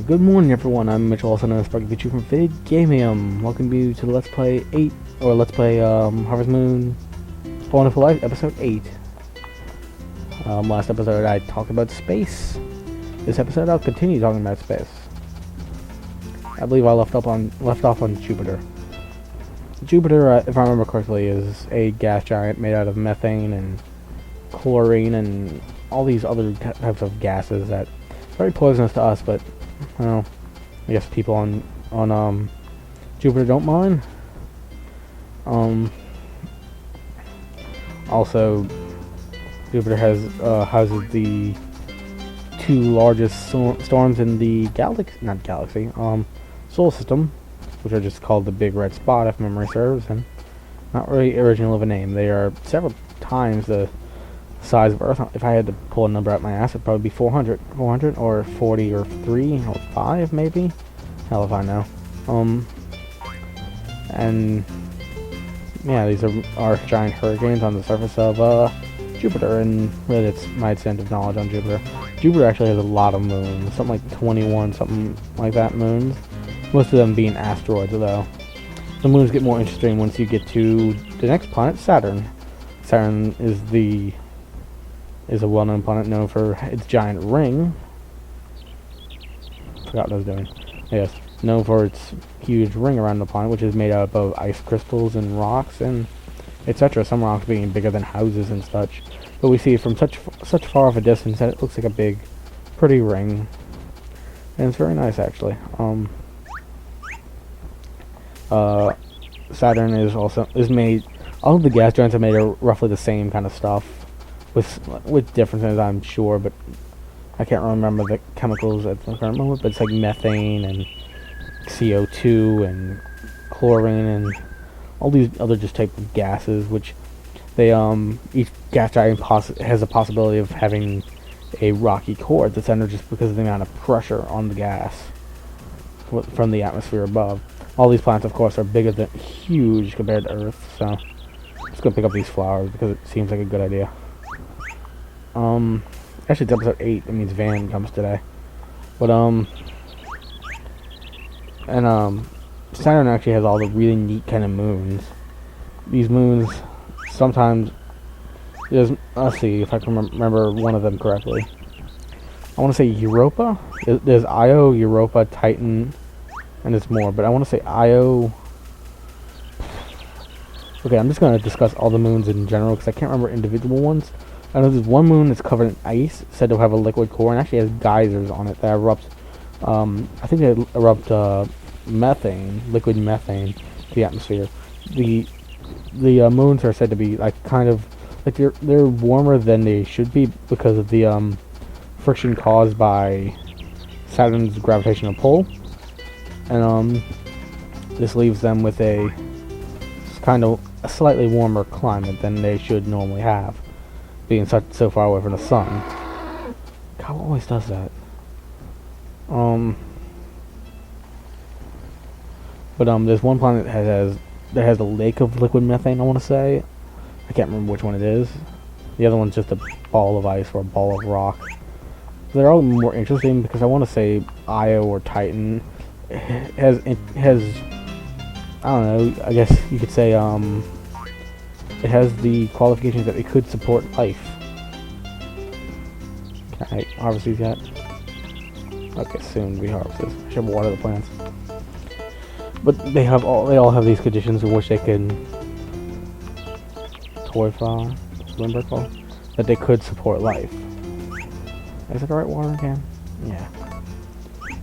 Good morning everyone, I'm Mitchell, also known as Vidgamium from Vidgamium. Welcome you to the Let's Play 8, or Let's Play Harvest Moon Wonderful Life, Episode 8. Last episode I talked about space. This episode I'll continue talking about space. I believe I left off on Jupiter. Jupiter, if I remember correctly, is a gas giant made out of methane and chlorine and all these other types of gases that are very poisonous to us, but well, I guess people on Jupiter don't mind. Also, Jupiter houses the two largest storms in the solar system, which are just called the Big Red Spot, if memory serves, and not really original of a name. They are several times the size of Earth. If I had to pull a number out my ass, it'd probably be 400 or 40 or 3 or 5 maybe. Hell if I know. And yeah, these are giant hurricanes on the surface of Jupiter, and really that's my extent of knowledge on Jupiter. Jupiter actually has a lot of moons, something like 21, something like that moons. Most of them being asteroids, though. The moons get more interesting once you get to the next planet, Saturn. Saturn is a well-known planet known for its giant ring. Forgot what I was doing. Yes, known for its huge ring around the planet, which is made up of ice crystals and rocks and etc. Some rocks being bigger than houses and such. But we see it from such far off a distance that it looks like a big, pretty ring, and it's very nice actually. Saturn is made. All of the gas giants are made of roughly the same kind of stuff, with differences, I'm sure, but I can't remember the chemicals at the current moment. But it's like methane and CO2 and chlorine and all these other just type of gases, which they each gas giant has a possibility of having a rocky core at the center just because of the amount of pressure on the gas from the atmosphere above. All these planets, of course, are huge compared to Earth, so I'm just gonna pick up these flowers because it seems like a good idea. Actually it's episode 8, that means Van comes today. But, Saturn actually has all the really neat kind of moons. These moons, sometimes, let's see if I can remember one of them correctly. I want to say Europa. There's Io, Europa, Titan, and there's more, but I want to say Io. Okay, I'm just going to discuss all the moons in general because I can't remember individual ones. I know there's one moon that's covered in ice, said to have a liquid core, and actually has geysers on it that erupt. I think they erupt methane, liquid methane, to the atmosphere. The moons are said to be like kind of like they're warmer than they should be because of the friction caused by Saturn's gravitational pull, and this leaves them with a kind of a slightly warmer climate than they should normally have, being so far away from the sun. God, what always does that? There's one planet that has a lake of liquid methane, I want to say. I can't remember which one it is. The other one's just a ball of ice or a ball of rock. They're all more interesting because I want to say Io or Titan has I don't know, I guess you could say it has the qualifications that it could support life. Can I harvest these yet? Okay, soon we harvest this. I should water the plants. But they all have these conditions in which they can that they could support life. Is it the right watering can? Yeah.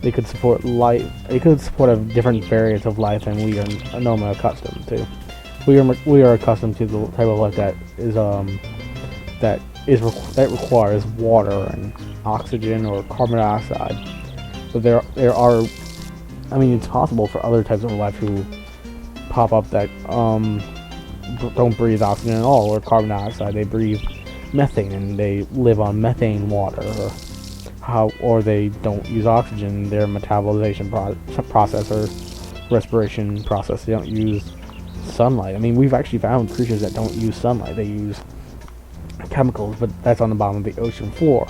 They could support life. They could support a different variant of life than we are normally accustomed to. We are accustomed to the type of life that requires water and oxygen or carbon dioxide. But there are, I mean, it's possible for other types of life to pop up that don't breathe oxygen at all or carbon dioxide. They breathe methane and they live on methane water, or they don't use oxygen. Their metabolization process or respiration process, they don't use sunlight. I mean, we've actually found creatures that don't use sunlight. They use chemicals, but that's on the bottom of the ocean floor.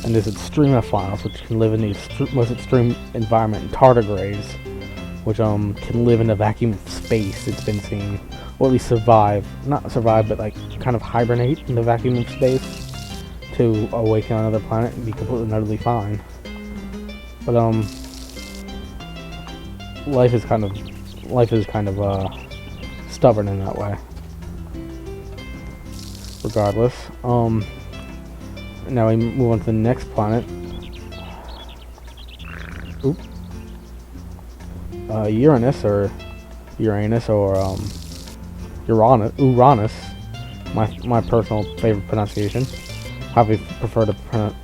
and there's extremophiles, which can live in the most extreme environment, and tardigrades, which can live in a vacuum of space. It's been seen, or at least survive, not survive, but like kind of hibernate in the vacuum of space to awaken on another planet and be completely and utterly fine. But life is kind of stubborn in that way. Regardless, now we move on to the next planet. Oop. Uranus or Uranus, my personal favorite pronunciation, how we prefer to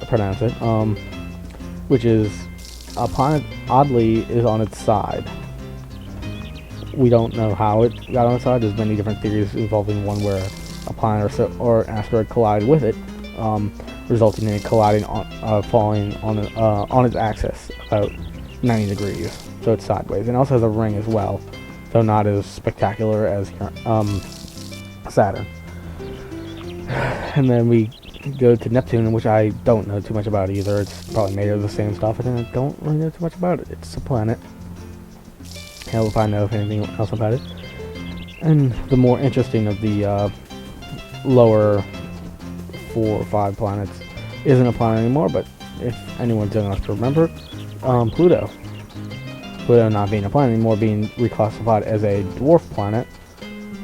pronounce it, which is a planet oddly is on its side. We don't know how it got on its side. There's many different theories involving one where a planet or an asteroid collided with it, resulting in it colliding falling on its axis about 90 degrees, so it's sideways. And it also has a ring as well, though not as spectacular as Saturn. And then we go to Neptune, which I don't know too much about either. It's probably made of the same stuff, and I don't really know too much about it. It's a planet. Hell if I know anything else about it. And the more interesting of the lower 4 or 5 planets isn't a planet anymore, but if anyone's young enough to remember, Pluto. Pluto not being a planet anymore, being reclassified as a dwarf planet,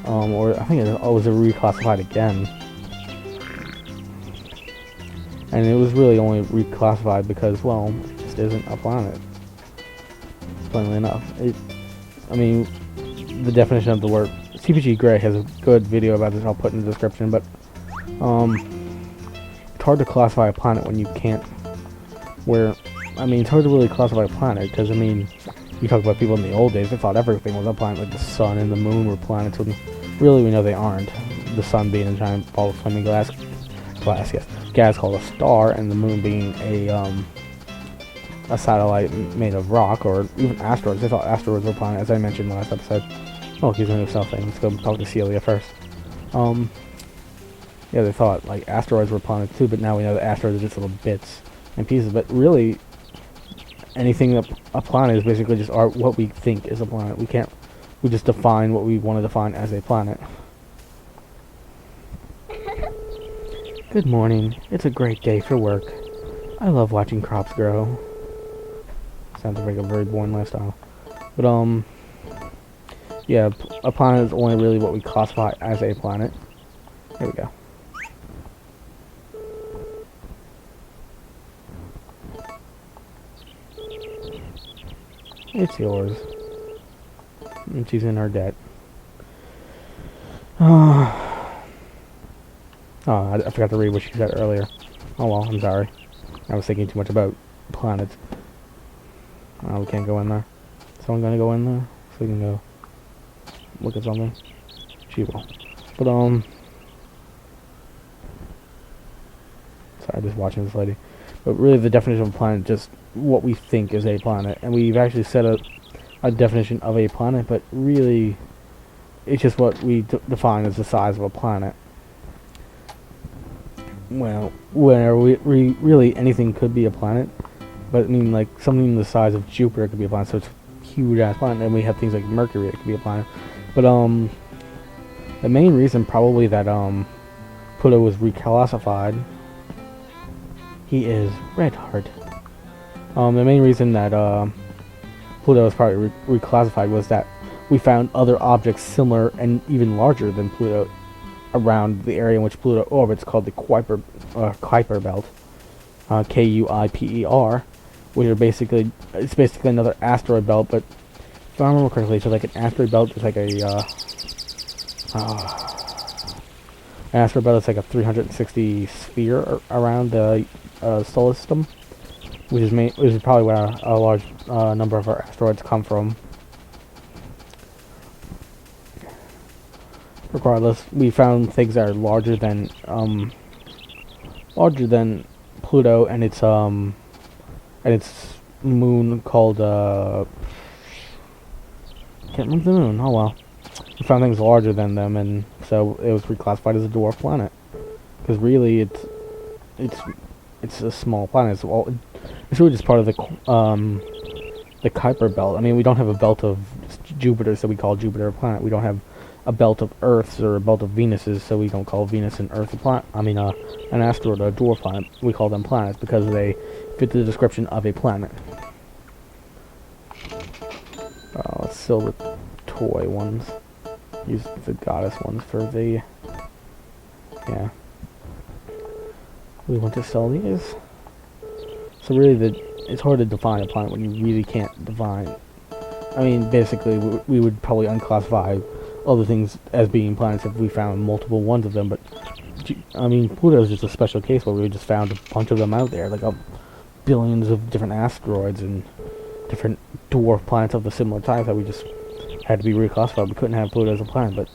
or I think it was reclassified again. And it was really only reclassified because, well, it just isn't a planet. Plainly enough. I mean, the definition of the word, CPG Gray has a good video about this I'll put in the description, but it's hard to classify a planet when you can't, it's hard to really classify a planet, because, you talk about people in the old days, they thought everything was a planet, like the sun and the moon were planets, when really we know they aren't. The sun being a giant ball of flaming gas called a star, and the moon being a satellite made of rock, or even asteroids. They thought asteroids were planets, as I mentioned last episode. Oh, he's going to do something. Let's go talk to Celia first. Yeah, they thought, like, asteroids were planets too, but now we know that asteroids are just little bits and pieces. But really, anything that a planet is basically just what we think is a planet. We just define what we want to define as a planet. Good morning. It's a great day for work. I love watching crops grow. Sounds like a very boring lifestyle. But, yeah, a planet is only really what we classify as a planet. Here we go. It's yours. And she's in her debt. Oh, I forgot to read what she said earlier. Oh well, I'm sorry. I was thinking too much about planets. We can't go in there. Someone gonna go in there? So we can go look at something? She will. But, sorry, just watching this lady. But really the definition of a planet is just what we think is a planet. And we've actually set a definition of a planet, but really it's just what we define as the size of a planet. Well, where we really anything could be a planet, but like something the size of Jupiter could be a planet, so it's a huge ass planet. And we have things like Mercury that could be a planet. But the main reason probably that Pluto was reclassified, he is red heart. The main reason that Pluto was probably reclassified was that we found other objects similar and even larger than Pluto around the area in which Pluto orbits, called the Kuiper Belt, Kuiper, which are basically another asteroid belt. But if I remember correctly, it's like an asteroid belt. It's like an asteroid belt. It's like a 360 sphere around the solar system, which is probably where a large number of our asteroids come from. Regardless, we found things that are larger than Pluto and its moon called can't remember the moon. Oh well, we found things larger than them, and so it was reclassified as a dwarf planet. Because really, it's it's a small planet. It's really just part of the Kuiper belt. I mean, we don't have a belt of Jupiter, so we call Jupiter a planet. We don't have a belt of Earths or a belt of Venuses, so we don't call Venus and Earth a planet. I mean, an asteroid or a dwarf planet. We call them planets because they fit the description of a planet. Let's sell the toy ones. Use the goddess ones for the... Yeah. We want to sell these. So really, it's hard to define a planet when you really can't define. I mean, basically, we would probably unclassify other things as being planets if we found multiple ones of them, but I mean, Pluto is just a special case where we just found a bunch of them out there, like billions of different asteroids and different dwarf planets of the similar type that we just had to be reclassified. We couldn't have Pluto as a planet, but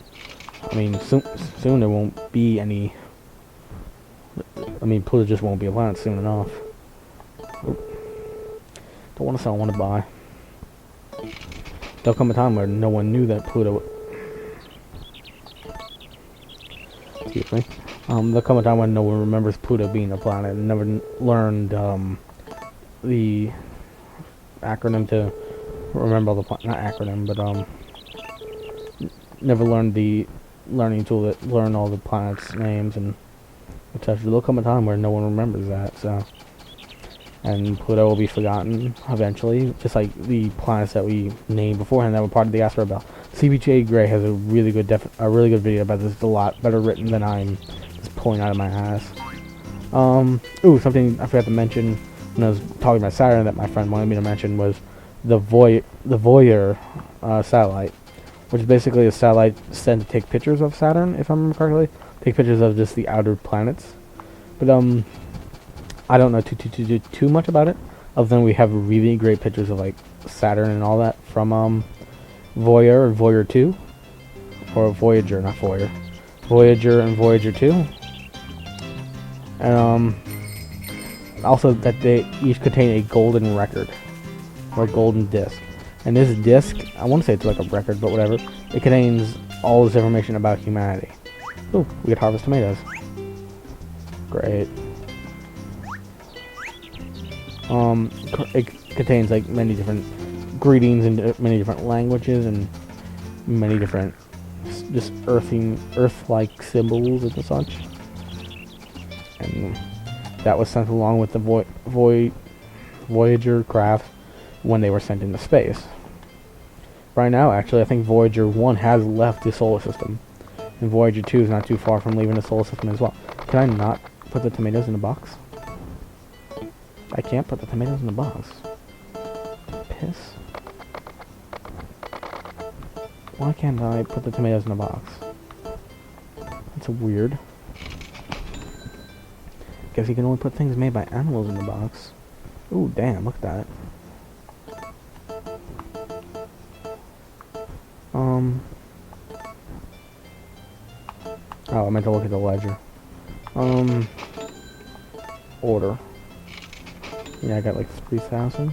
I mean, soon there won't be any. I mean, Pluto just won't be a planet soon enough. Oop. Don't want to sell, I want to buy. There'll come a time where no one knew that Pluto... Excuse me. There'll come a time when no one remembers Pluto being a planet and never learned the acronym to remember all the not acronym, but never learned the learning tool that learn all the planets' names and etc. There'll come a time where no one remembers that, so... And Pluto will be forgotten eventually, just like the planets that we named beforehand that were part of the asteroid belt. CBJ Gray has a really good video about this. It's a lot better written than I'm just pulling out of my ass. Ooh, something I forgot to mention when I was talking about Saturn that my friend wanted me to mention was the Voyager satellite, which is basically a satellite sent to take pictures of Saturn, if I remember correctly. Take pictures of just the outer planets. But I don't know too much about it, other than we have really great pictures of like Saturn and all that from Voyager and Voyager 2, or Voyager, not Voyager, Voyager and Voyager 2, and also that they each contain a golden record or golden disc, and this disc, I want to say it's like a record, but whatever, it contains all this information about humanity. Ooh, we could harvest tomatoes. Great. It contains like many different greetings in many different languages and many different just Earth-like symbols and such. And that was sent along with the Voyager craft when they were sent into space. Right now, actually, I think Voyager 1 has left the solar system, and Voyager 2 is not too far from leaving the solar system as well. Can I not put the tomatoes in a box? I can't put the tomatoes in the box. Piss. Why can't I put the tomatoes in the box? That's weird. Guess you can only put things made by animals in the box. Ooh, damn, look at that. Oh, I meant to look at the ledger. Order. Yeah, I got like 3,000.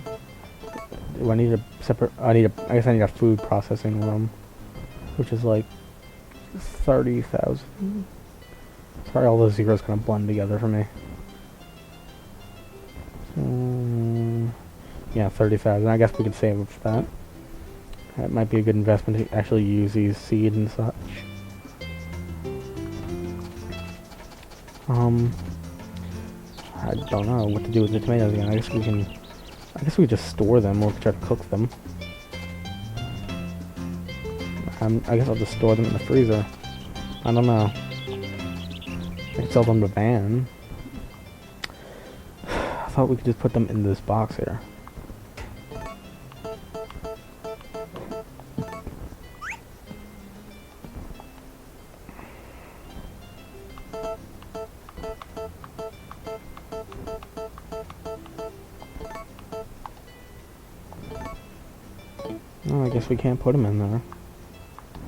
Do I need a separate... I guess I need a food processing room, which is like 30,000. Sorry, all those zeros kind of blend together for me. Yeah, 30,000. I guess we could save for that. That might be a good investment to actually use these seeds and such. I don't know what to do with the tomatoes again. I guess we just store them or try to cook them. I guess I'll just store them in the freezer. I don't know. I could sell them to Van. I thought we could just put them in this box here. Oh, I guess we can't put them in there.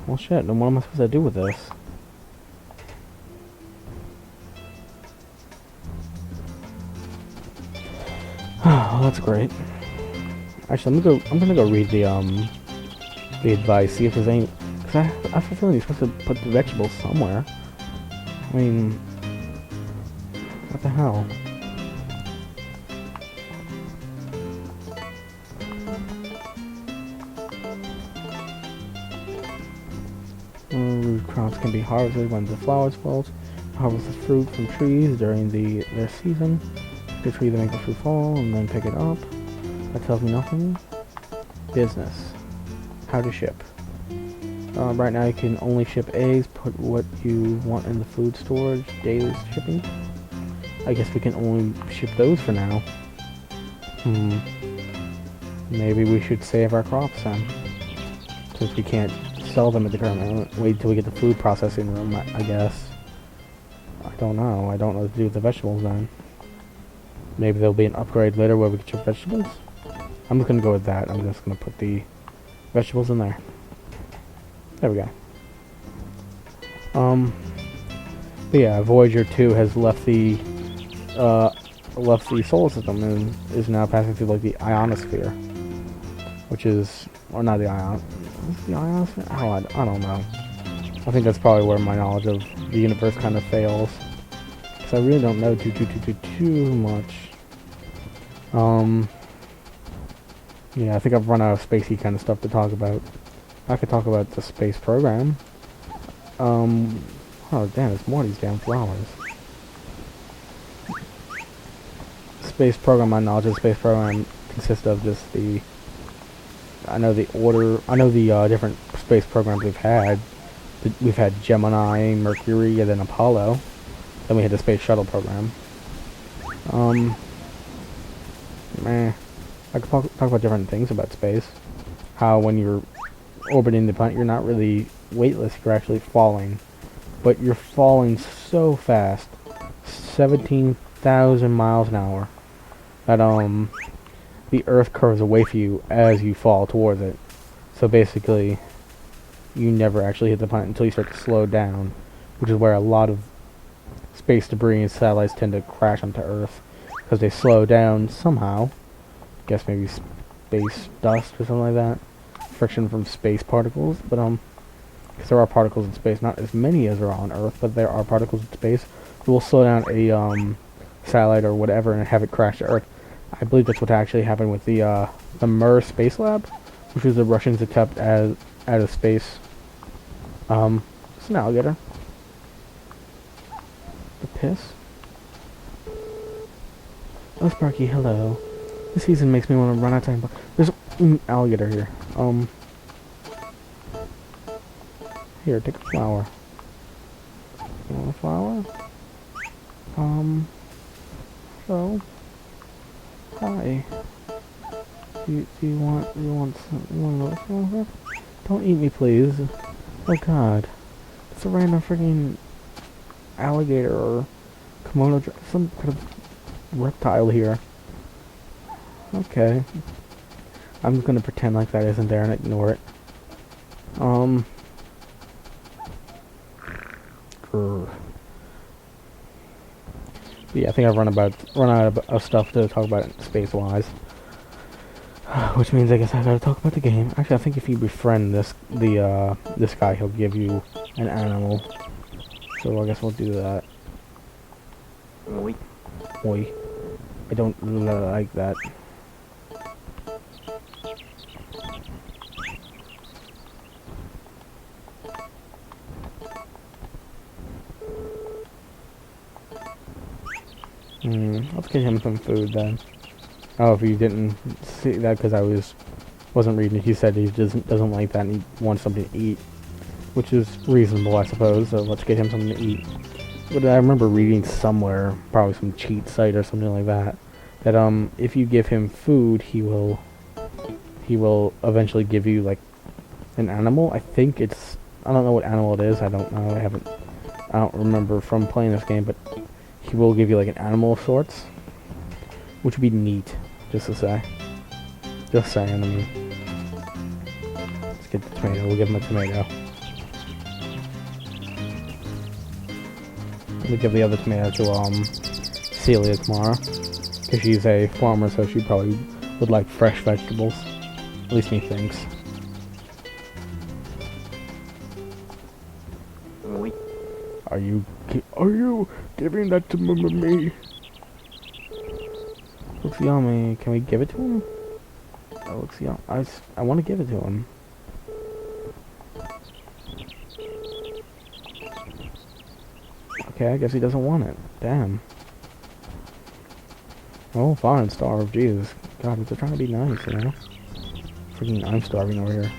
Well, shit, then what am I supposed to do with this? Oh, that's great. Actually, I'm gonna go read the advice, see if there's any... Because I have a feeling you're supposed to put the vegetables somewhere. I mean... What the hell? can be harvested when the flowers fall. Harvest the fruit from trees during their season. The tree that makes the fruit fall and then pick it up. That tells me nothing. Business. How to ship. Right now you can only ship eggs. Put what you want in the food storage. Daily shipping. I guess we can only ship those for now. Maybe we should save our crops then. Since we can't sell them at the current moment. Wait till we get the food processing room, I guess. I don't know. I don't know what to do with the vegetables then. Maybe there'll be an upgrade later where we can ship vegetables. I'm just gonna go with that. I'm just gonna put the vegetables in there. There we go. But yeah, Voyager 2 has left the solar system and is now passing through like the ionosphere, which is, or not the ion, is the ionosphere? Oh, I don't know. I think that's probably where my knowledge of the universe kind of fails, because I really don't know too much. Yeah, I think I've run out of spacey kind of stuff to talk about. I could talk about the space program. Oh damn, there's more of these damn flowers. Space program, my knowledge of the space program consists of just the... I know the different space programs we've had. We've had Gemini, Mercury, and then Apollo. Then we had the space shuttle program. I could talk about different things about space. How when you're orbiting the planet, you're not really weightless, you're actually falling. But you're falling so fast, 17,000 miles an hour, that the Earth curves away from you as you fall towards it. So basically, you never actually hit the planet until you start to slow down, which is where a lot of space debris and satellites tend to crash onto Earth, because they slow down somehow. Guess maybe space dust or something like that. Friction from space particles, but because there are particles in space, not as many as are on Earth, but there are particles in space that will slow down a satellite or whatever and have it crash to Earth. I believe that's what actually happened with the Mir Space Lab, which was the Russians' attempt at out of space. It's an alligator. The piss. Oh, Sparky, hello. This season makes me want to run out of time. There's an alligator here. Here, take a flower. You want a flower? So, hi. Do you want another flower? Don't eat me, please. Oh God, it's a random freaking alligator or Komodo, some kind of reptile here. Okay. I'm just gonna pretend like that isn't there and ignore it. But yeah, I think I've run out of stuff to talk about space-wise. Which means I guess I gotta talk about the game. Actually, I think if you befriend this guy, he'll give you an animal. So I guess we'll do that. Oi. Oi. I don't like that. Let's get him some food then. Oh, if you didn't see that, because I wasn't reading it, he said he doesn't like that and he wants something to eat, which is reasonable, I suppose. So let's get him something to eat. But I remember reading somewhere, probably some cheat site or something like that, that if you give him food, he will eventually give you like an animal. I think it's, I don't know what animal it is. I don't know. I don't remember from playing this game, but he will give you like an animal of sorts, which would be neat, just to say. Just saying, I mean. Let's get the tomato. We'll give him a tomato. We'll give the other tomato to Celia tomorrow, because she's a farmer, so she probably would like fresh vegetables. At least methinks. Are you giving that to me? Looks yummy. Can we give it to him? That looks yummy. I want to give it to him. Okay, I guess he doesn't want it. Damn. Oh, fine, starve. Jesus. God, they're trying to be nice, you know? Freaking, I'm starving over here.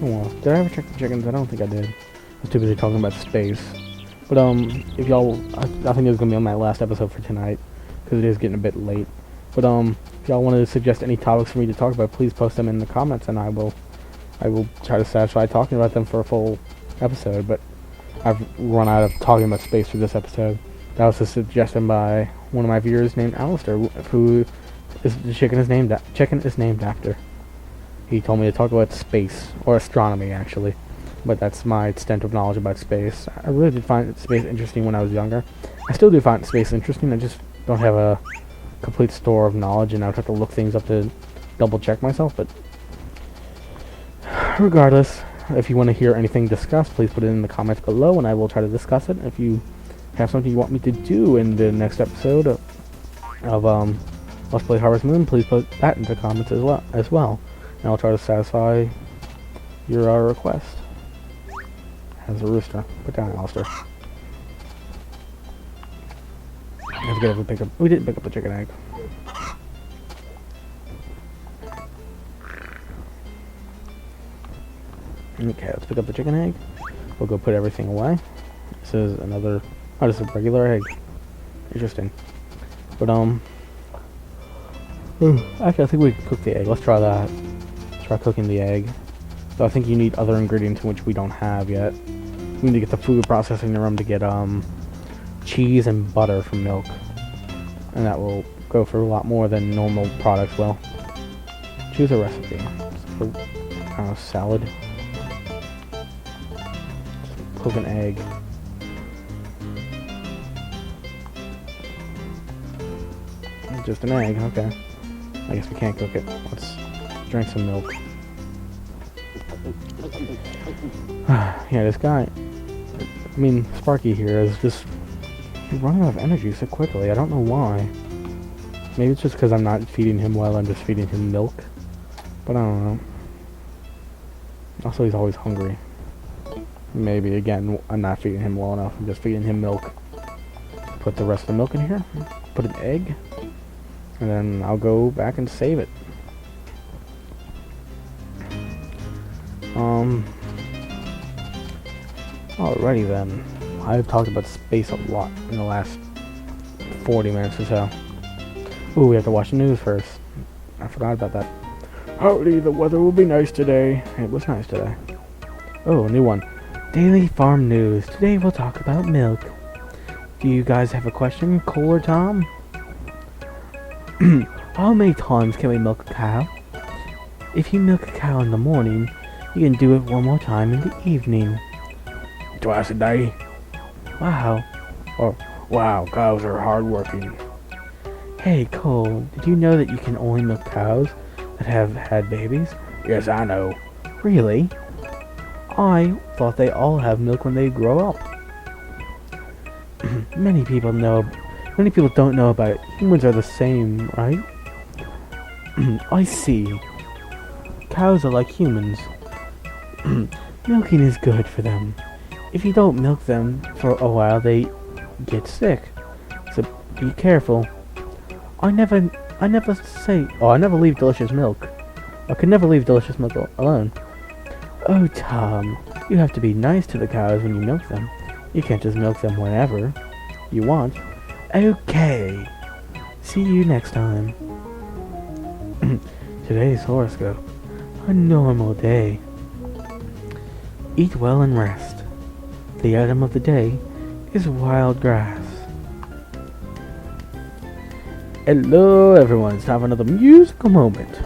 Oh, well, did I ever check the chickens? I don't think I did. I was too busy talking about space. But, if y'all, I think it's gonna be on my last episode for tonight, because it is getting a bit late. But, if y'all want to suggest any topics for me to talk about, please post them in the comments, and I will try to satisfy talking about them for a full episode. But I've run out of talking about space for this episode. That was a suggestion by one of my viewers named Alistair, who is the chicken is named after. He told me to talk about space, or astronomy actually, but that's my extent of knowledge about space. I really did find space interesting when I was younger. I still do find space interesting, I just don't have a complete store of knowledge, and I would have to look things up to double check myself, but regardless, if you want to hear anything discussed, please put it in the comments below, and I will try to discuss it. If you have something you want me to do in the next episode of Let's Play Harvest Moon, please put that into the comments as well. And I'll try to satisfy your request. As a rooster. Put down Alistair. Let's get it pick up. We didn't pick up the chicken egg. Okay, let's pick up the chicken egg. We'll go put everything away. This is another... Oh, this is a regular egg. Interesting. But, actually, I think we can cook the egg. Let's try that. Try cooking the egg. So I think you need other ingredients which we don't have yet. We need to get the food processing room to get, cheese and butter from milk. And that will go for a lot more than normal products will. Choose a recipe. For, I don't know, salad. Cook an egg. Just an egg, okay. I guess we can't cook it. Let's drink some milk. Yeah, this guy, I mean, Sparky here is just running out of energy so quickly. I don't know why. Maybe it's just because I'm not feeding him well, I'm just feeding him milk. But I don't know. Also, he's always hungry. Maybe, again, I'm not feeding him well enough. I'm just feeding him milk. Put the rest of the milk in here. Put an egg. And then I'll go back and save it. Alrighty then. I've talked about space a lot in the last 40 minutes or so. Ooh, we have to watch the news first. I forgot about that. Howdy, the weather will be nice today. It was nice today. Oh, a new one. Daily Farm News. Today we'll talk about milk. Do you guys have a question, Cole or Tom? How many times can we milk a cow? If you milk a cow in the morning, you can do it one more time in the evening. Twice a day. Wow. Or, wow, cows are hardworking. Hey, Cole, did you know that you can only milk cows that have had babies? Yes, I know. Really? I thought they all have milk when they grow up. Many people don't know about it. Humans are the same, right? I see. Cows are like humans. Milking is good for them. If you don't milk them for a while, they get sick. So be careful. I never leave delicious milk. I could never leave delicious milk alone. Oh, Tom, you have to be nice to the cows when you milk them. You can't just milk them whenever you want. Okay. See you next time. Today's horoscope. A normal day. Eat well and rest. The item of the day is wild grass. Hello everyone, it's time for another musical moment.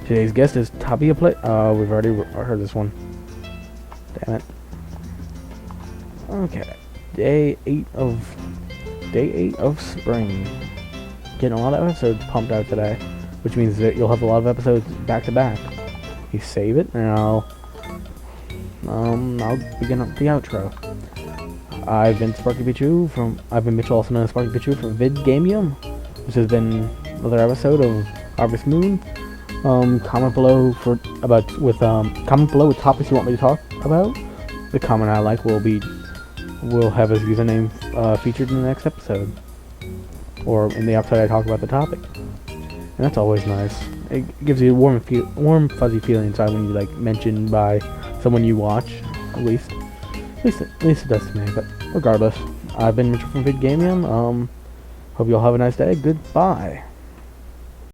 Today's guest is Tabia Play. We've already heard this one. Damn it. Okay. Day 8 of spring. Getting a lot of episodes pumped out today, which means that you'll have a lot of episodes back to back. You save it, and I'll begin up the outro. I've been Mitchell, also known as Sparky Pichu from Vidgamium. This has been another episode of Harvest Moon. Comment below comment below with topics you want me to talk about. The comment I like will have his username featured in the next episode, or in the episode I talk about the topic. And that's always nice. It gives you a warm, fuzzy feeling inside when you like mentioned by someone you watch. At least it does to me. But regardless, I've been Mitchell from Vidgamium. Hope you all have a nice day. Goodbye.